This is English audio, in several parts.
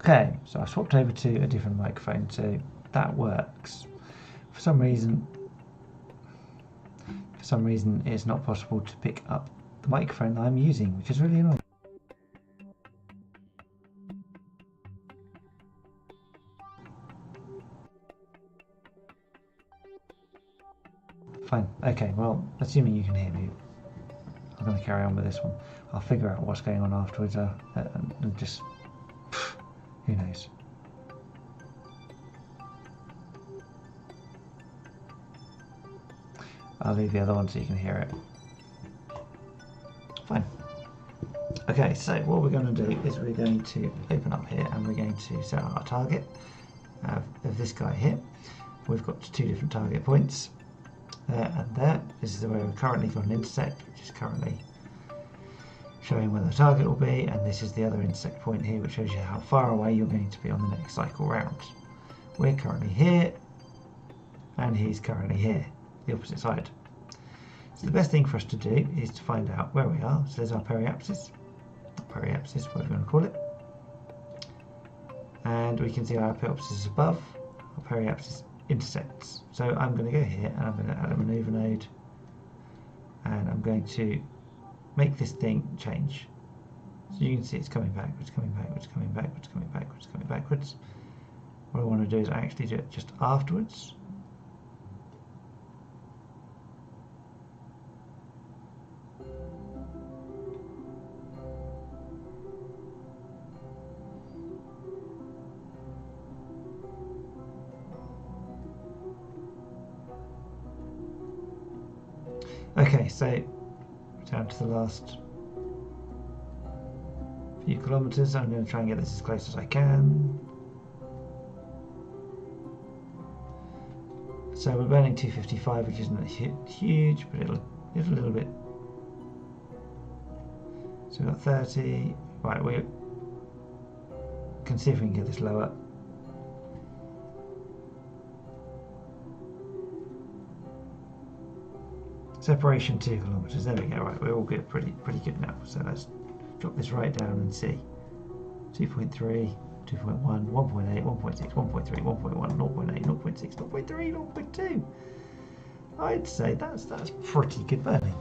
Okay, so I swapped over to a different microphone, so that works. For some reason it's not possible to pick up the microphone that I'm using, which is really annoying. Fine, okay, well, assuming you can hear me, I'm going to carry on with this one. I'll figure out what's going on afterwards and just, who knows. I'll leave the other one so you can hear it. Fine. Okay, so what we're going to do is we're going to open up here and we're going to set our target of this guy here. We've got 2 different target points, there and there. This is where we've currently got an intersect, which is currently showing where the target will be, and this is the other intersect point here, which shows you how far away you're going to be on the next cycle round. We're currently here, and he's currently here, the opposite side. So the best thing for us to do is to find out where we are. So there's our periapsis, whatever you want to call it. And we can see our periapsis is above, our periapsis intersects. So I'm going to go here and I'm going to add a maneuver node, and I'm going to make this thing change. So you can see it's coming backwards, coming backwards, coming backwards, coming backwards, coming backwards. What I want to do is actually do it just afterwards. Okay, so down to the last few kilometers. I'm going to try and get this as close as I can. So we're burning 255, which isn't huge, but it'll a little bit. So we've got 30. Right, we can see if we can get this lower. Separation 2 kilometers. There we go. Right, we're all good, pretty good now. So let's drop this right down and see. 2.3, 2.1, 1.8, 1.6, 1.3, 1.1, 0.8, 0.6, 0.3, 0.2. I'd say that's pretty good burning.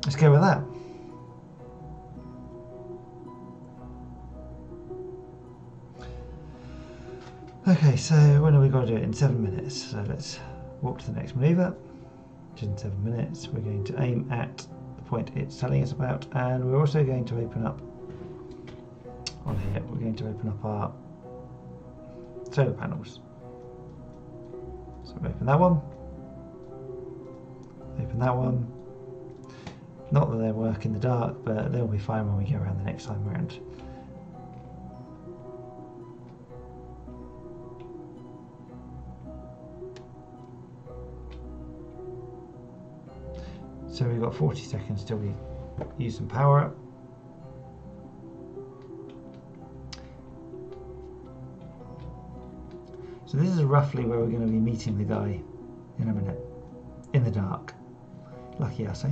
Let's go with that. Okay, so when are we going to do it? In 7 minutes. So let's walk to the next maneuver, which is in 7 minutes. We're going to aim at the point it's telling us about, and we're also going to open up on here. We're going to open up our solar panels. So we open that one, open that one. Not that they work in the dark, but they'll be fine when we go around the next time around. So we've got 40 seconds till we use some power up. So this is roughly where we're going to be meeting the guy in a minute, in the dark. Lucky us, eh?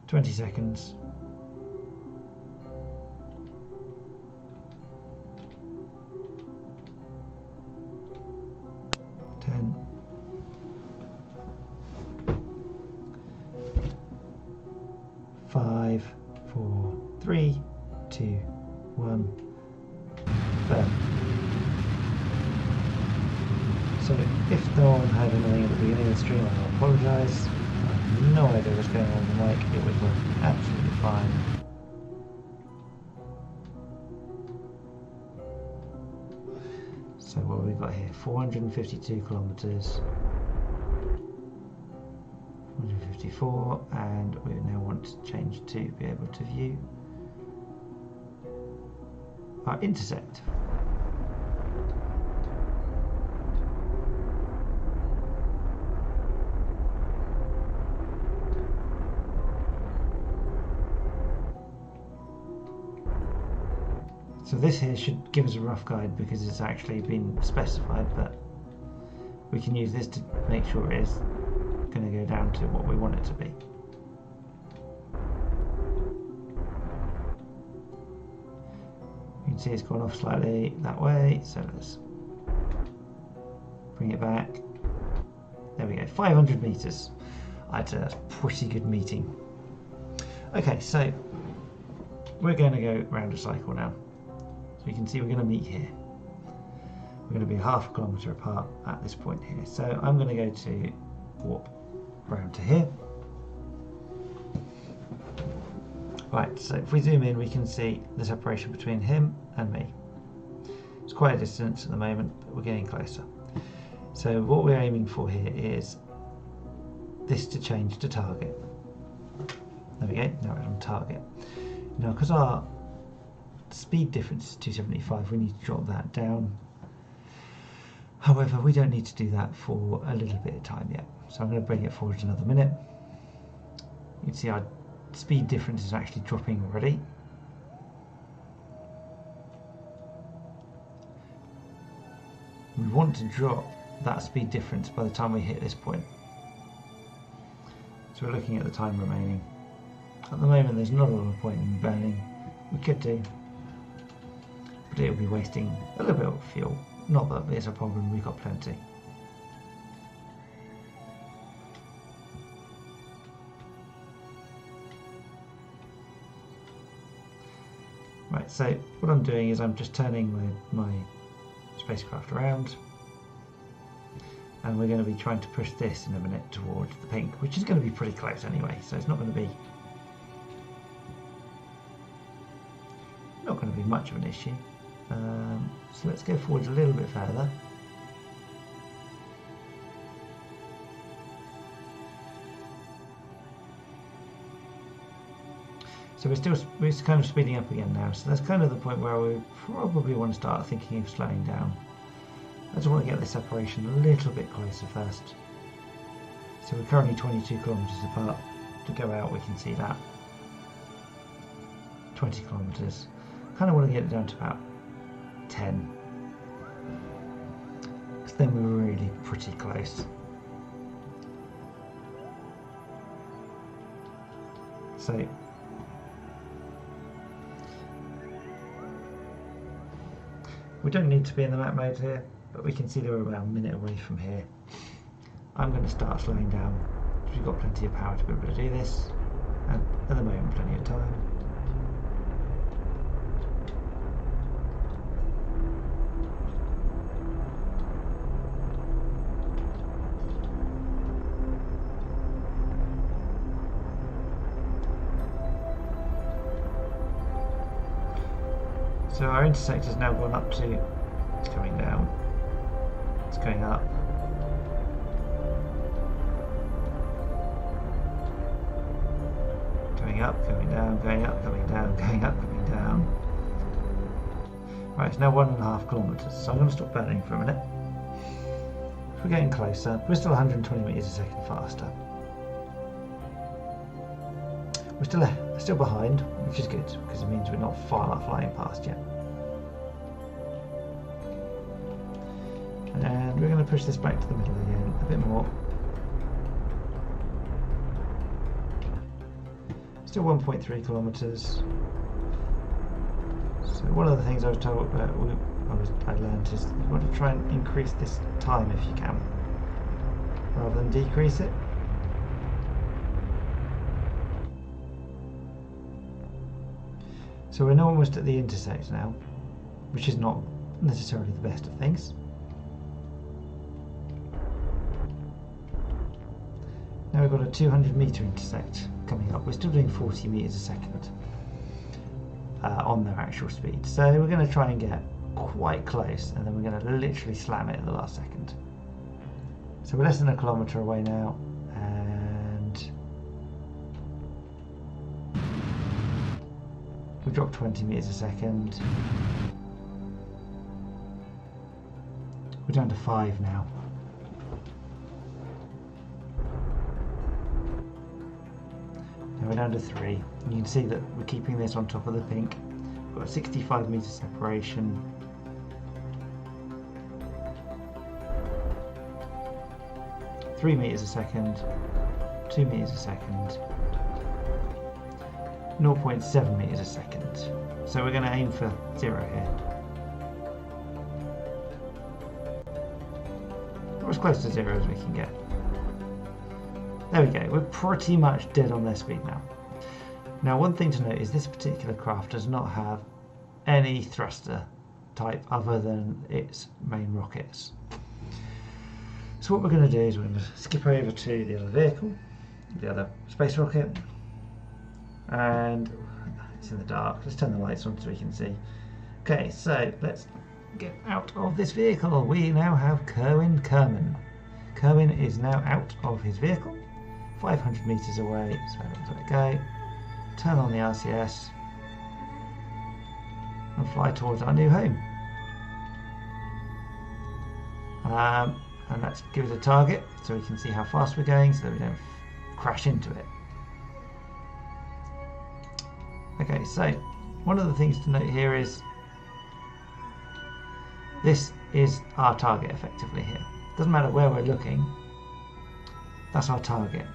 "20 seconds. Five, 4, 3, 2, 1. Burn. So if no one had anything at the beginning of the stream, I apologise. I have no idea what's going on with the mic. It was working absolutely fine. So what have we got here? 452 kilometres. 154, and we now want to change to be able to view our intersect. So this here should give us a rough guide because it's actually been specified, but we can use this to make sure it is going to go down to what we want it to be. see it's gone off slightly that way, so let's bring it back. There we go, 500 meters. I'd say that's pretty good meeting. Okay, so we're going to go round a cycle now. So you can see we're going to meet here. We're going to be half a kilometre apart at this point here. So I'm going to go to warp round to here. Right, so if we zoom in, we can see the separation between him and me. It's quite a distance at the moment, but we're getting closer. So what we're aiming for here is this to change to target. There we go, now we're on target. Now, because our speed difference is 275, we need to drop that down. However, we don't need to do that for a little bit of time yet. So I'm going to bring it forward another minute. You can see our speed difference is actually dropping already. We want to drop that speed difference by the time we hit this point. So we're looking at the time remaining. At the moment there's not a lot of point in burning. We could do, but it'll be wasting a little bit of fuel. Not that it's a problem, we've got plenty. Right, so what I'm doing is I'm just turning my spacecraft around, and we're going to be trying to push this in a minute towards the pink, which is going to be pretty close anyway, so it's not going to be much of an issue. So let's go forward a little bit further. So we're kind of speeding up again now, so that's kind of the point where we probably want to start thinking of slowing down. I just want to get the separation a little bit closer first. So we're currently 22 kilometers apart. To go out we can see that. 20 kilometers. Kind of want to get it down to about 10. Because then we're really pretty close. So we don't need to be in the map mode here, but we can see that we're about a minute away from here. I'm going to start slowing down because we've got plenty of power to be able to do this, and at the moment plenty of time. So our intersect has now gone up to, it's coming down, it's going up. Going up, going down, going up, coming down, going up, coming down. Right, it's now 1.5 kilometers, so I'm going to stop burning for a minute. If we're getting closer, we're still 120 meters a second faster. We're still behind, which is good, because it means we're not flying past yet. And we're going to push this back to the middle again, a bit more. Still 1.3 kilometers. So one of the things I was told, I learned is you want to try and increase this time if you can, rather than decrease it. So we're now almost at the intersect now, which is not necessarily the best of things. Now we've got a 200 meter intersect coming up. We're still doing 40 meters a second on their actual speed. So we're going to try and get quite close, and then we're going to literally slam it at the last second. So we're less than a kilometer away now, and we've dropped 20 meters a second. We're down to 5 now. Now we're down to 3. And you can see that we're keeping this on top of the pink. We've got a 65 meter separation. $3 meters a second, 2 meters a second. 0.7 meters a second. So we're going to aim for 0 here. Or as close to 0 as we can get. There we go, we're pretty much dead on their speed now. Now one thing to note is this particular craft does not have any thruster type other than its main rockets. So what we're going to do is we're going to skip over to the other vehicle, the other space rocket, and it's in the dark. Let's turn the lights on so we can see. Okay, so let's get out of this vehicle. We now have Kerwin. Kerwin is now out of his vehicle, 500 meters away, so let's let it go. Turn on the RCS and fly towards our new home. And let's give it a target so we can see how fast we're going so that we don't crash into it. Okay, so one of the things to note here is this is our target effectively here. Doesn't matter where we're looking, that's our target.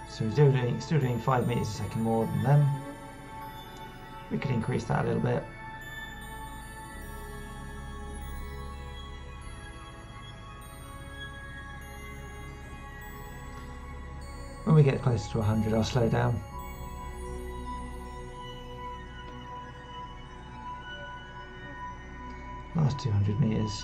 So we're still doing 5 meters a second more than them. We could increase that a little bit. When we get closer to 100, I'll slow down. Last 200 meters.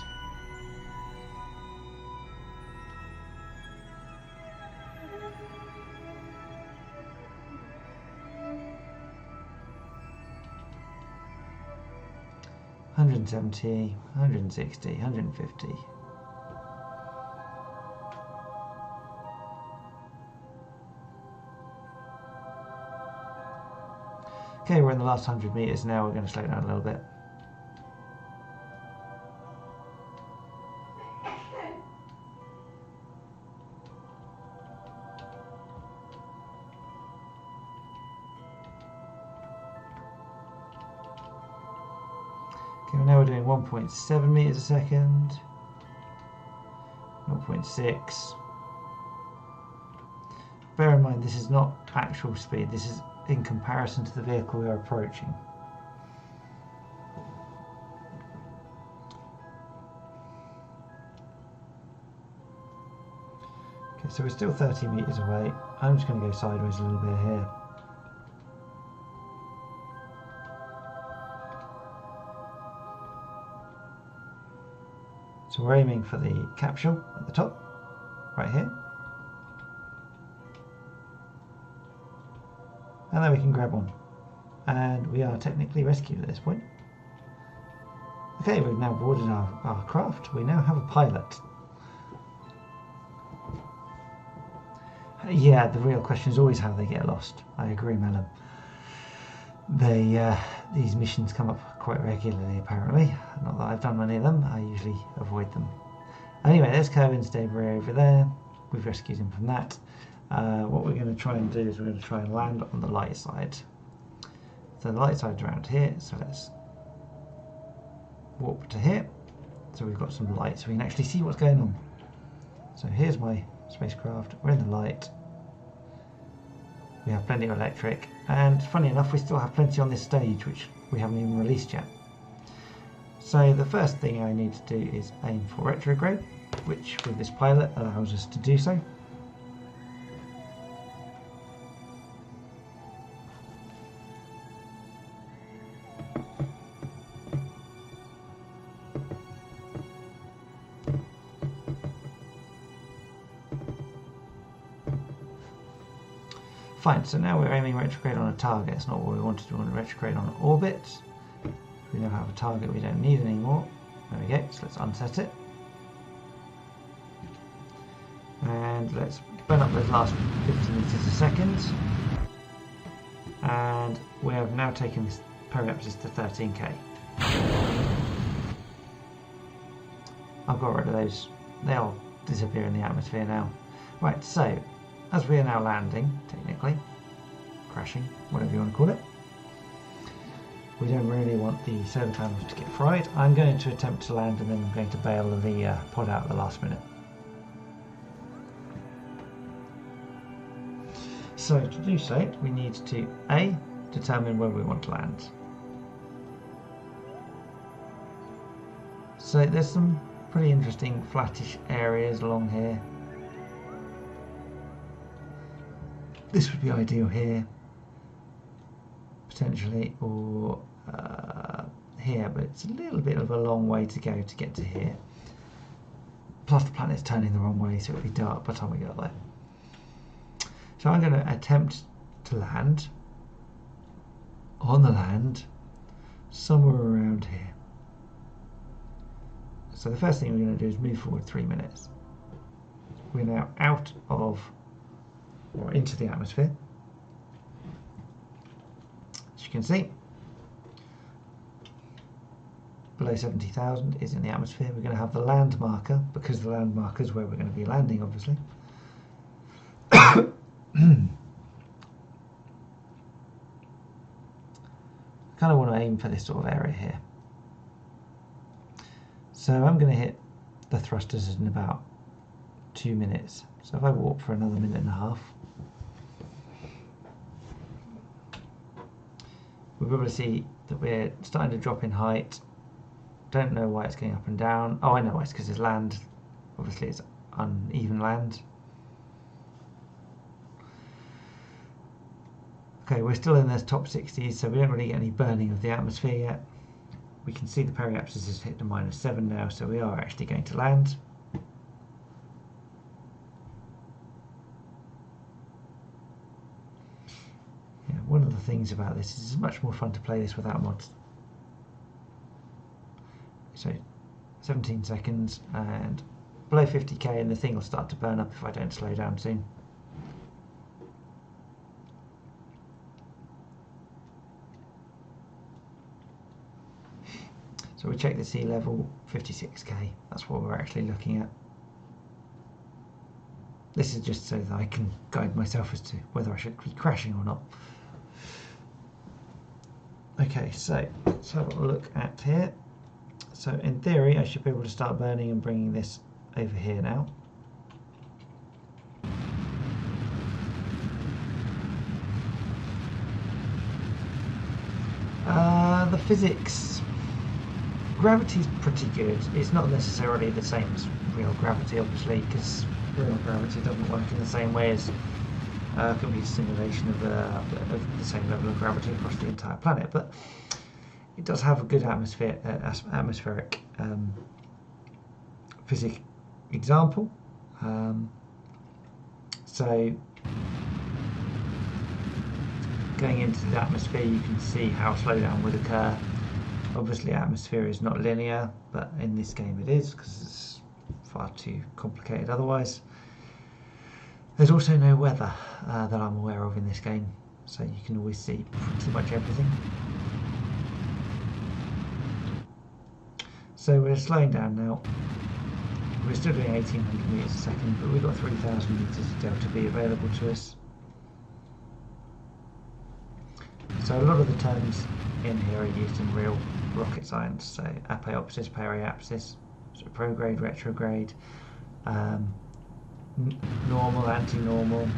$170, $160, $150. Okay, we're in the last 100 meters now. We're going to slow down a little bit. Okay, now we're doing 1.7 meters a second, 0.6. Bear in mind this is not actual speed, this is in comparison to the vehicle we are approaching. Okay, so we're still 30 meters away. I'm just going to go sideways a little bit here. So we're aiming for the capsule at the top, right here. And then we can grab one. And we are technically rescued at this point. Okay, we've now boarded our craft. We now have a pilot. Yeah, the real question is always how they get lost. I agree, Melon. These missions come up quite regularly, apparently. Not that I've done many of them, I usually avoid them. Anyway, there's Kerbin's debris over there. We've rescued him from that. What we're going to try and do is we're going to try and land on the light side. So the light side's around here, so let's warp to here. So we've got some light, so we can actually see what's going on. So here's my spacecraft, we're in the light. We have plenty of electric, and funny enough we still have plenty on this stage which we haven't even released yet. So the first thing I need to do is aim for retrograde, which with this pilot allows us to do so. Fine, so now we're aiming retrograde on a target. It's not what we wanted. We want to retrograde on an orbit. We now have a target we don't need anymore. There we go, so let's unset it. And let's burn up those last 50 meters a second. And we have now taken this periapsis to 13k. I've got rid of those. They'll disappear in the atmosphere now. Right, so as we are now landing, technically, crashing, whatever you want to call it, We don't really want the solar panels to get fried. I'm going to attempt to land and then I'm going to bail the pod out at the last minute. So to do so, we need to A, determine where we want to land. So there's some pretty interesting flattish areas along here. This would be ideal here, potentially, or here, but it's a little bit of a long way to go to get to here. Plus the planet's turning the wrong way, so it'll be dark by the time we get there. So I'm going to attempt to land on the land somewhere around here. So the first thing we're going to do is move forward 3 minutes. We're now out of, or into the atmosphere. As you can see, below 70,000 is in the atmosphere. We're going to have the land marker, because the land marker is where we're going to be landing, obviously. Kind of want to aim for this sort of area here. So I'm going to hit the thrusters in about 2 minutes. So if I warp for another minute and a half, we'll be able to see that we're starting to drop in height. Don't know why it's going up and down. Oh, I know why. It's because it's land. Obviously it's uneven land. Okay, we're still in the top 60s, so we don't really get any burning of the atmosphere yet. We can see the periapsis has hit to -7 now, so we are actually going to land. Yeah, one of the things about this is it's much more fun to play this without mods. So 17 seconds and below 50k, and the thing will start to burn up if I don't slow down soon. So we check the sea level, 56k, that's what we're actually looking at. This is just so that I can guide myself as to whether I should be crashing or not. Okay, so let's have a look at here. So in theory I should be able to start burning and bringing this over here now. The physics, gravity's pretty good. It's not necessarily the same as real gravity, obviously, because real gravity doesn't work in the same way as computer simulation of the same level of gravity across the entire planet. But it does have a good atmospheric physics example. So going into the atmosphere, you can see how slowdown would occur. Obviously atmosphere is not linear, but in this game it is, because it's far too complicated otherwise. There's also no weather that I'm aware of in this game, so you can always see pretty much everything. So we're slowing down now. We're still doing 1800 meters a second, but we've got 3000 meters of delta V available to us. So a lot of the terms in here are used in real rocket science, so apoapsis, periapsis, so prograde, retrograde, normal, anti-normal,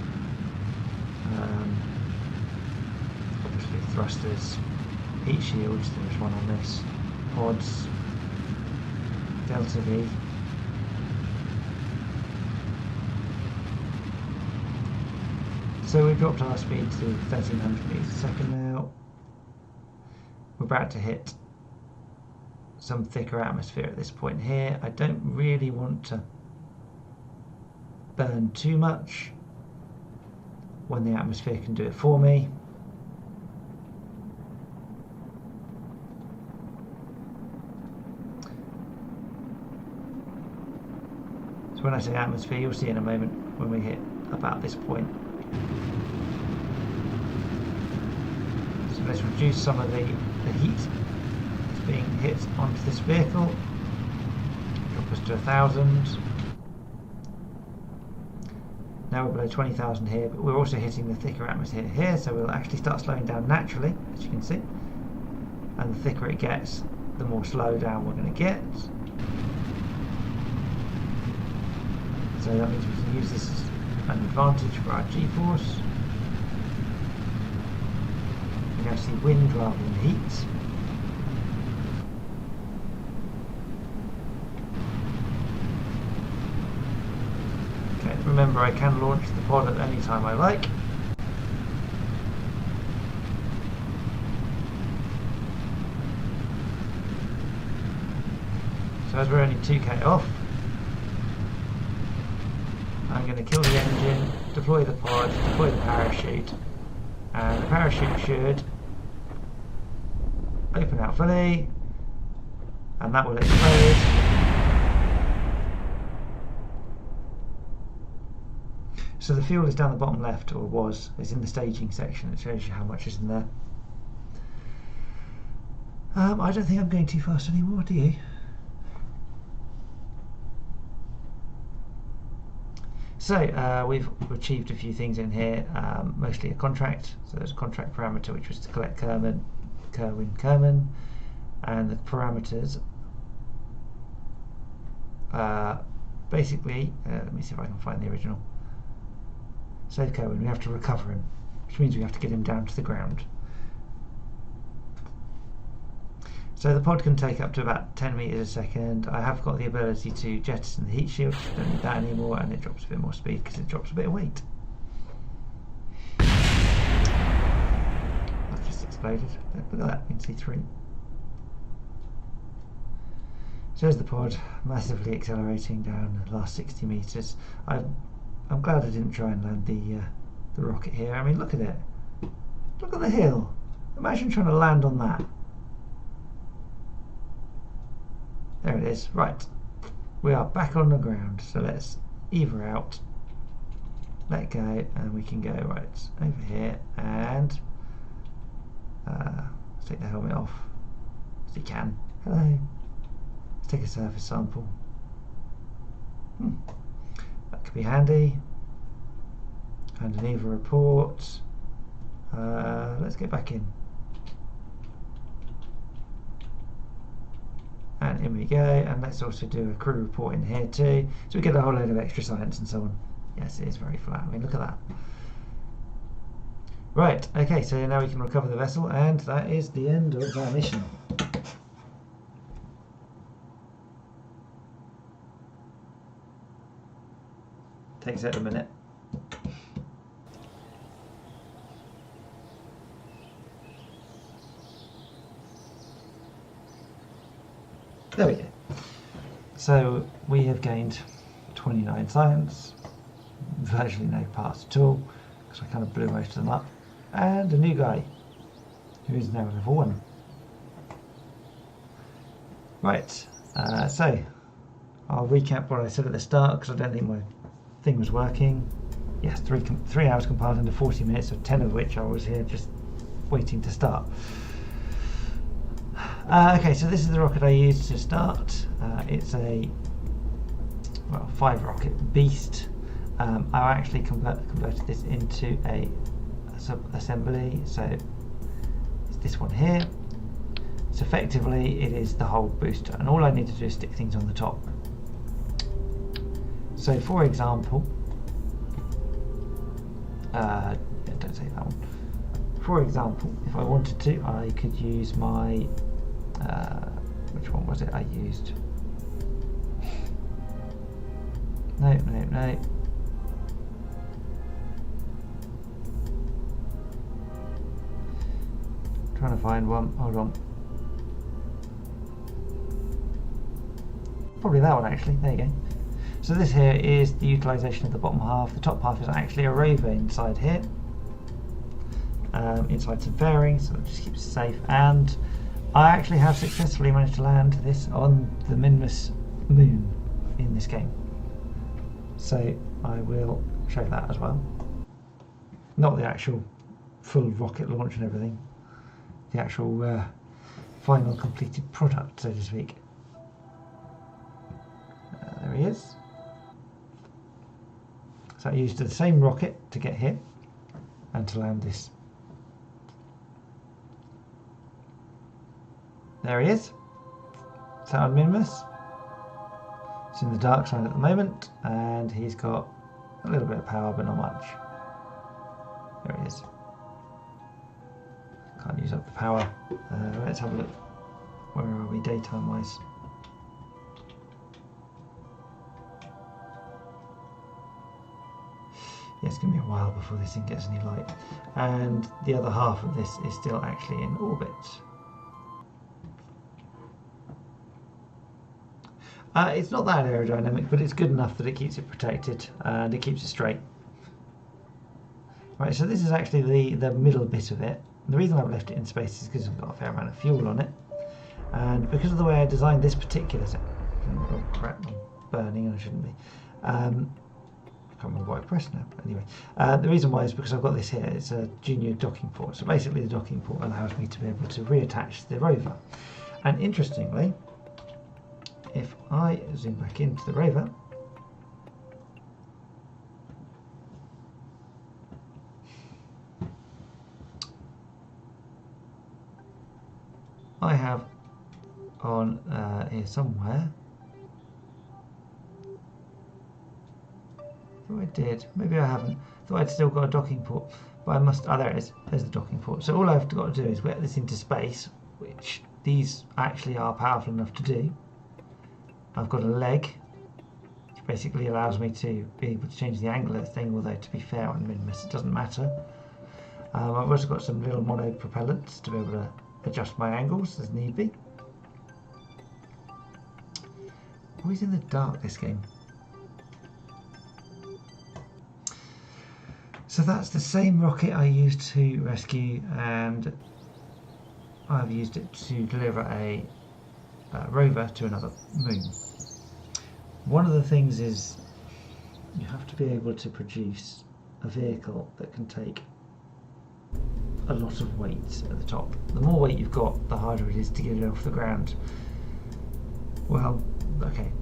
obviously thrusters, heat shields, there's one on this, pods, delta V. So we've dropped our speed to 1300 meters a second now. We're about to hit some thicker atmosphere at this point here. I don't really want to burn too much when the atmosphere can do it for me. So when I say atmosphere, you'll see in a moment when we hit about this point. So let's reduce some of the heat that's being hit onto this vehicle. Drop us to 1000. Now we're below 20,000 here, but we're also hitting the thicker atmosphere here, so we'll actually start slowing down naturally, as you can see. and the thicker it gets, the more slow down we're going to get. So that means we can use this as an advantage for our G-force. We now see wind rather than heat. Okay, remember I can launch the pod at any time I like. So as we're only 2k off, I'm going to kill the engine, deploy the pod, deploy the parachute, and the parachute should open out fully, and that will explode. So the fuel is down the bottom left, or was. It's in the staging section. It shows you how much is in there. I don't think I'm going too fast anymore, do you? So we've achieved a few things in here, mostly a contract. So there's a contract parameter which was to collect Kerwin, and the parameters basically, let me see if I can find the original. Save Kerwin, we have to recover him, which means we have to get him down to the ground. So the pod can take up to about 10 meters a second. I have got the ability to jettison the heat shield, don't need that anymore, and it drops a bit more speed because it drops a bit of weight. That just exploded. Look at that, we can see 3. So there's the pod, massively accelerating down the last 60 meters. I'm glad I didn't try and land the rocket here. I mean, look at it. Look at the hill. Imagine trying to land on that. There it is. Right, we are back on the ground, so let's either out, let go, and we can go right over here, and let's take the helmet off as you can. Hello. Let's take a surface sample. That could be handy. And an EVA report. Let's get back in. And in we go, and let's also do a crew report in here too, so we get a whole load of extra science and so on. Yes, it is very flat. I mean, look at that. Right, okay, so now we can recover the vessel, and that is the end of our mission. Takes it a minute. There we go. So we have gained 29 science, virtually no parts at all, because I kind of blew most of them up, and a new guy, who is now level 1. Right, so I'll recap what I said at the start, because I don't think my thing was working. Yes, 3 hours compiled into 40 minutes, of 10 of which I was here just waiting to start. Okay, so this is the rocket I used to start. It's a 5-rocket beast. I actually converted this into a sub-assembly, so it's this one here. So effectively it is the whole booster, and all I need to do is stick things on the top. So for example, don't say that one. For example, if I wanted to, I could use my which one was it I used? No. Trying to find one. Hold on. Probably that one actually. There you go. So this here is the utilisation of the bottom half. The top half is actually a rover inside here. Inside some fairings, so it just keeps it safe. And I actually have successfully managed to land this on the Minmus moon in this game. So I will show that as well. Not the actual full rocket launch and everything. The actual final completed product, so to speak. There he is. So I used the same rocket to get here and to land this. There he is. Saturn Minimus. It's in the dark side at the moment, and he's got a little bit of power, but not much. There he is. Can't use up the power. Let's have a look. Where are we daytime wise? Yeah, it's going to be a while before this thing gets any light. And the other half of this is still actually in orbit. It's not that aerodynamic, but it's good enough that it keeps it protected and it keeps it straight. Right, so this is actually the middle bit of it. The reason I've left it in space is because I've got a fair amount of fuel on it. And because of the way I designed this particular oh crap, I'm burning, I shouldn't be. I can't remember what I pressed now, but anyway. The reason why is because I've got this here, it's a junior docking port. So basically the docking port allows me to be able to reattach the rover. And interestingly, if I zoom back into the rover, I have on here somewhere, thought I did, maybe I haven't, thought I'd still got a docking port, but I must, there it is, there's the docking port. So all I've got to do is get this into space, which these actually are powerful enough to do. I've got a leg, which basically allows me to be able to change the angle of the thing, although to be fair on Minimus it doesn't matter. I've also got some little mono propellants to be able to adjust my angles as need be. Always in the dark, this game. So that's the same rocket I used to rescue, and I've used it to deliver a rover to another moon. One of the things is you have to be able to produce a vehicle that can take a lot of weight at the top. The more weight you've got, the harder it is to get it off the ground. Well, okay,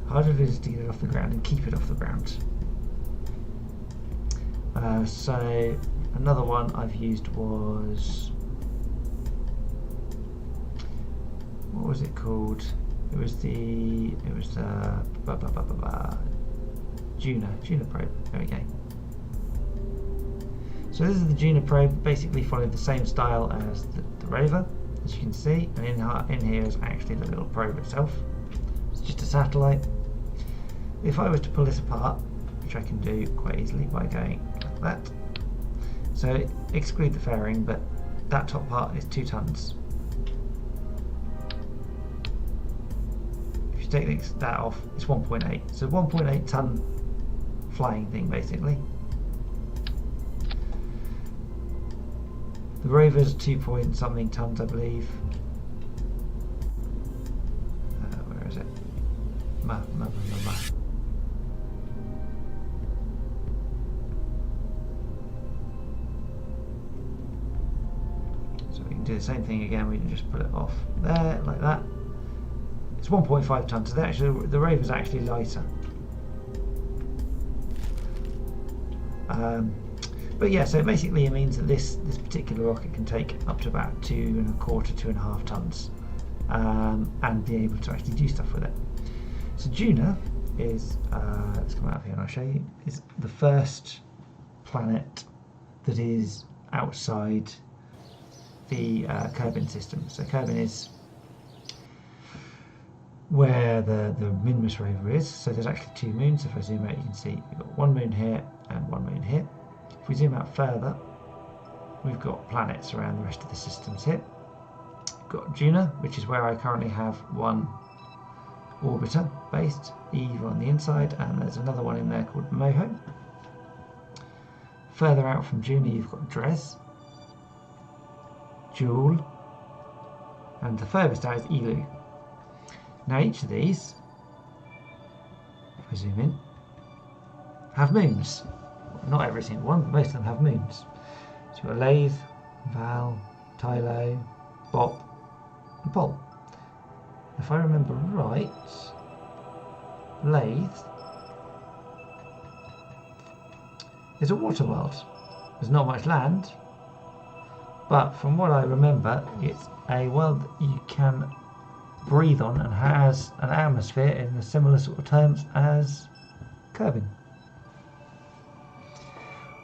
harder it is to get it off the ground and keep it off the ground. So another one I've used was, what was it called? It was the Juno probe. There we go. So this is the Juno probe, basically followed the same style as the rover, as you can see, and in here is actually the little probe itself. It's just a satellite. If I was to pull this apart, which I can do quite easily by going like that, so exclude the fairing, but that top part is 2 tons. If you take that off, it's 1.8. So 1.8 ton flying thing basically. The rover's 2-point-something tons, I believe. Where is it? So we can do the same thing again. We can just put it off there, like that. It's 1.5 tons. So the rover's actually lighter. But yeah, so basically it means that this particular rocket can take up to about 2.25, 2.5 tons, and be able to actually do stuff with it. So Juno is, let's come out of here and I'll show you, is the first planet that is outside the Kerbin system. So Kerbin is where the Minimus rover is. So there's actually 2 moons. If I zoom out, you can see we've got 1 moon here and 1 moon here. If we zoom out further, we've got planets around the rest of the systems here. We've got Juno, which is where I currently have 1 orbiter based, Eve on the inside, and there's another one in there called Moho. Further out from Juno, you've got Dres, Joule, and the furthest out is Elu. Now each of these, if I zoom in, have moons. Not every single one, but most of them have moons. So you've got Lathe, Val, Tylo, Bop, and Pol. If I remember right, Lathe is a water world. There's not much land, but from what I remember, it's a world that you can breathe on and has an atmosphere in a similar sort of terms as Kerbin.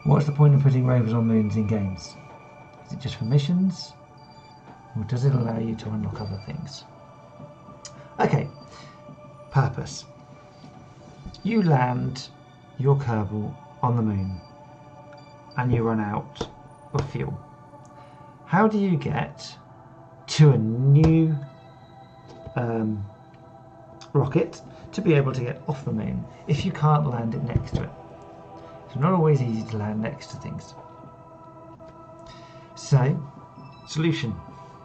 What's the point of putting rovers on moons in games? Is it just for missions, or does it allow you to unlock other things? Okay, purpose. You land your Kerbal on the moon and you run out of fuel. How do you get to a new rocket to be able to get off the moon if you can't land it next to it? It's not always easy to land next to things. So, solution,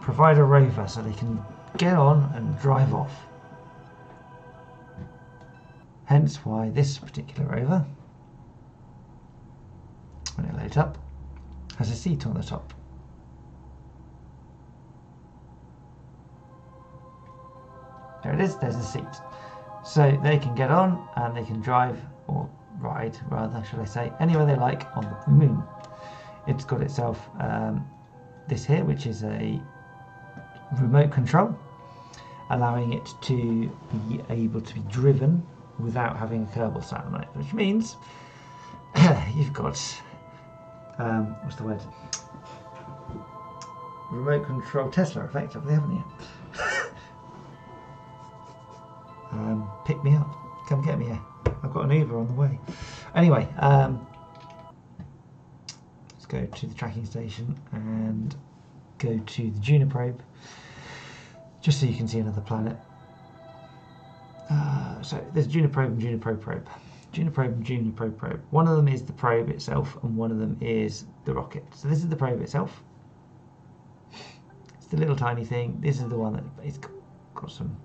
provide a rover so they can get on and drive off. Hence why this particular rover, when it loads up, has a seat on the top. There it is, there's a seat. So they can get on and they can drive, or ride rather, should I say, anywhere they like on the moon. It's got itself this here, which is a remote control, allowing it to be able to be driven without having a Kerbal sat on it, which means you've got, what's the word? Remote control Tesla, effectively, haven't you? Pick me up, come get me here. I've got an Uber on the way. Anyway, let's go to the tracking station and go to the Juno probe, just so you can see another planet. So there's Juno probe and Juno probe. Juno probe and Juno probe. One of them is the probe itself, and one of them is the rocket. So this is the probe itself. It's the little tiny thing. This is the one that it's got some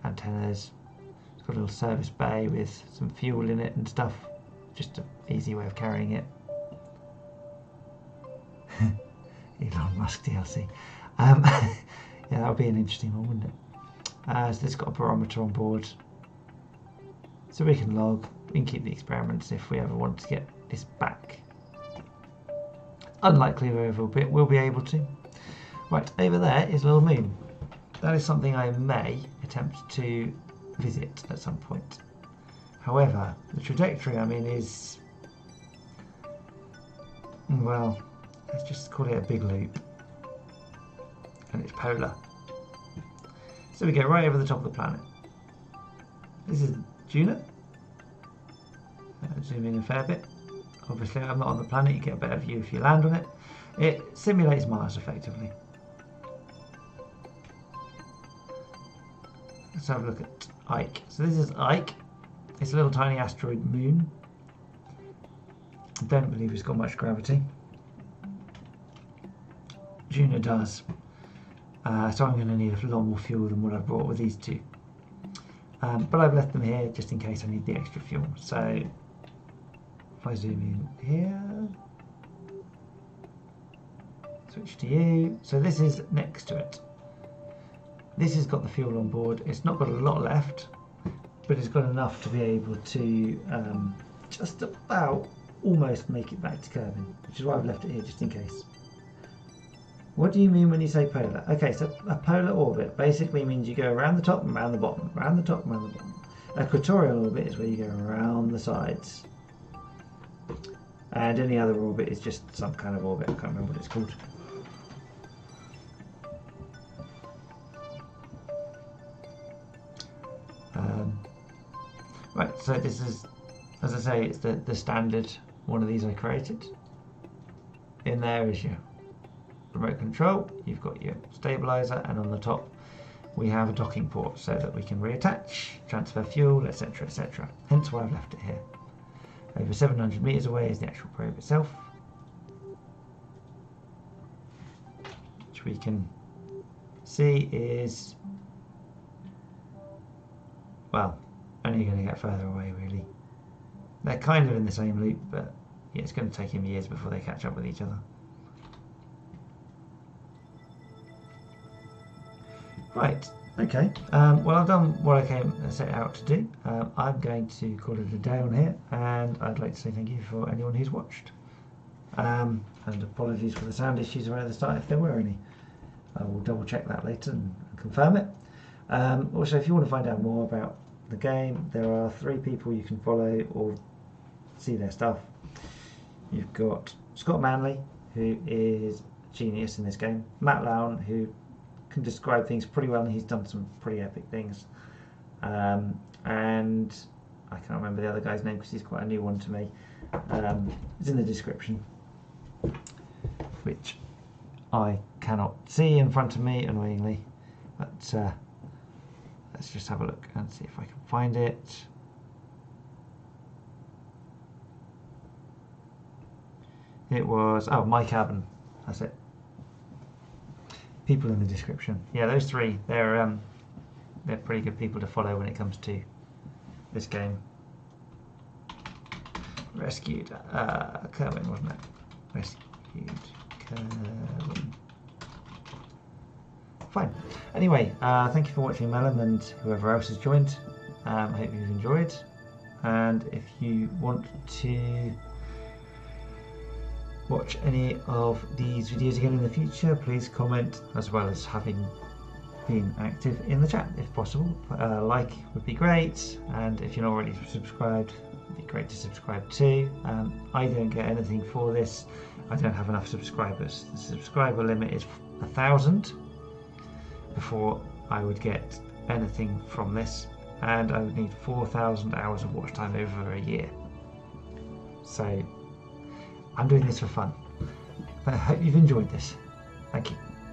antennas. It's got a little service bay with some fuel in it and stuff. Just an easy way of carrying it. Elon Musk DLC. Yeah, that would be an interesting one, wouldn't it? So it's got a barometer on board, so we can log, we can keep the experiments if we ever want to get this back. Unlikely we'll be able to. Right, over there is a little moon. That is something I may attempt to visit at some point. However, the trajectory I'm in is, well, let's just call it a big loop, and it's polar. So we go right over the top of the planet. This is Juno. Zoom in a fair bit. Obviously I'm not on the planet, you get a better view if you land on it. It simulates Mars effectively. Let's have a look at Ike. So this is Ike. It's a little tiny asteroid moon. I don't believe it's got much gravity. Juno does. So I'm going to need a lot more fuel than what I brought with these two. But I've left them here just in case I need the extra fuel. So if I zoom in here, switch to you. So this is next to it. This has got the fuel on board. It's not got a lot left, but it's got enough to be able to just about almost make it back to Kerwin, which is why I've left it here just in case. What do you mean when you say polar? Okay, so a polar orbit basically means you go around the top and around the bottom, around the top and around the bottom. Equatorial orbit is where you go around the sides. And any other orbit is just some kind of orbit, I can't remember what it's called. Right, so this is, as I say, it's the standard one of these I created. In there is your remote control, you've got your stabilizer, and on the top we have a docking port so that we can reattach, transfer fuel, etc, etc. Hence why I've left it here. Over 700 meters away is the actual probe itself, which we can see is, well, only going to get further away really. They're kind of in the same loop, but yeah, it's going to take him years before they catch up with each other. Right, okay, well I've done what I set out to do. I'm going to call it a day on here, and I'd like to say thank you for anyone who's watched. And apologies for the sound issues right at the start if there were any. I will double check that later and confirm it. Also, if you want to find out more about the game, there are 3 people you can follow or see their stuff. You've got Scott Manley, who is genius in this game, Matt Lowne, who can describe things pretty well, and he's done some pretty epic things, and I can't remember the other guy's name because he's quite a new one to me. It's in the description, which I cannot see in front of me, annoyingly, but let's just have a look and see if I can find it. It was, oh, Mike Aben, that's it. People in the description. Yeah, those 3, they're pretty good people to follow when it comes to this game. Rescued Kerwin, wasn't it? Rescued Kerwin. Fine. Anyway, thank you for watching, Melon, and whoever else has joined. I hope you've enjoyed. And if you want to watch any of these videos again in the future, please comment, as well as having been active in the chat if possible. Like would be great, and if you're not already subscribed, it'd be great to subscribe too. I don't get anything for this. I don't have enough subscribers. The subscriber limit is 1,000 before I would get anything from this, and I would need 4,000 hours of watch time over a year. So I'm doing this for fun. I hope you've enjoyed this. Thank you.